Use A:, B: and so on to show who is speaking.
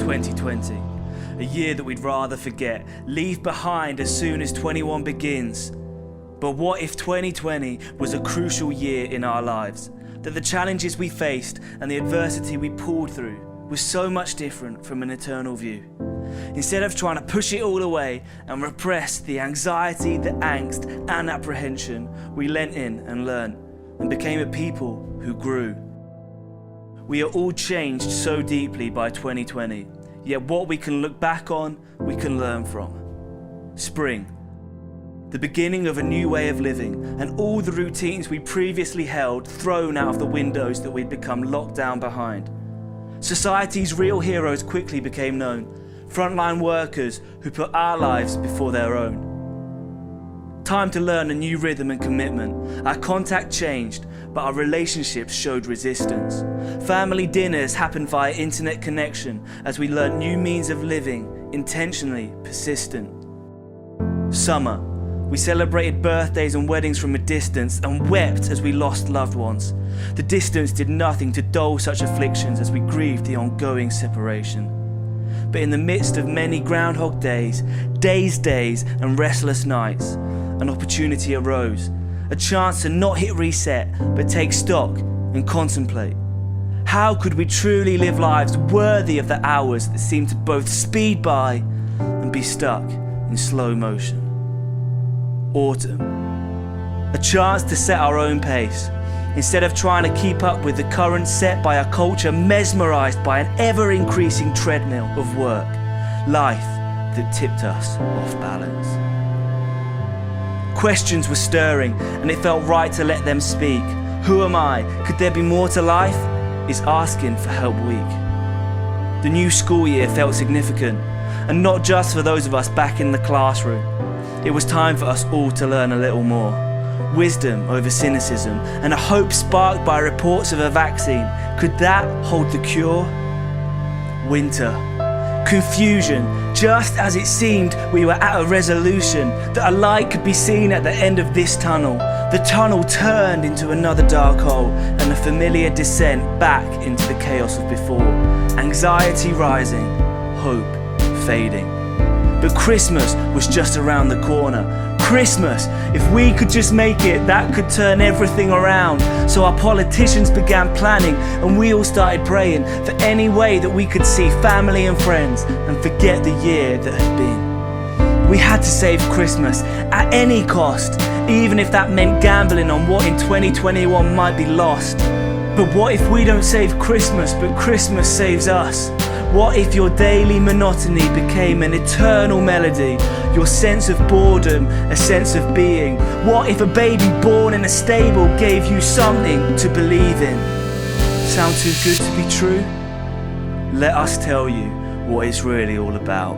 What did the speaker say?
A: 2020, a year that we'd rather forget, leave behind as soon as 21 begins. But what if 2020 was a crucial year in our lives? That the challenges we faced and the adversity we pulled through was so much different from an eternal view. Instead of trying to push it all away and repress the anxiety, the angst and apprehension, we leant in and learned and became a people who grew. We are all changed so deeply by 2020, yet what we can look back on, we can learn from. Spring, the beginning of a new way of living, and all the routines we previously held thrown out of the windows that we'd become locked down behind. Society's real heroes quickly became known, frontline workers who put our lives before their own. Time to learn a new rhythm and commitment. Our contact changed, but our relationships showed resistance. Family dinners happened via internet connection as we learned new means of living, intentionally persistent. Summer, we celebrated birthdays and weddings from a distance and wept as we lost loved ones. The distance did nothing to dull such afflictions as we grieved the ongoing separation. But in the midst of many groundhog days, dazed days and restless nights, an opportunity arose, a chance to not hit reset, but take stock and contemplate. How could we truly live lives worthy of the hours that seem to both speed by and be stuck in slow motion? Autumn, a chance to set our own pace. Instead of trying to keep up with the current set by a culture mesmerised by an ever-increasing treadmill of work, life that tipped us off balance. Questions were stirring and it felt right to let them speak. Who am I? Could there be more to life? Is asking for help weak? The new school year felt significant, and not just for those of us back in the classroom. It was time for us all to learn a little more. Wisdom over cynicism, and a hope sparked by reports of a vaccine. Could that hold the cure? Winter. Confusion, just as it seemed we were at a resolution, that a light could be seen at the end of this tunnel. The tunnel turned into another dark hole, and a familiar descent back into the chaos of before. Anxiety rising, hope fading. But Christmas was just around the corner. Christmas, if we could just make it, that could turn everything around. So our politicians began planning, and we all started praying for any way that we could see family and friends and forget the year that had been. We had to save Christmas at any cost, even if that meant gambling on what in 2021 might be lost. But what if we don't save Christmas, but Christmas saves us? What if your daily monotony became an eternal melody? Your sense of boredom, a sense of being? What if a baby born in a stable gave you something to believe in? Sound too good to be true? Let us tell you what it's really all about.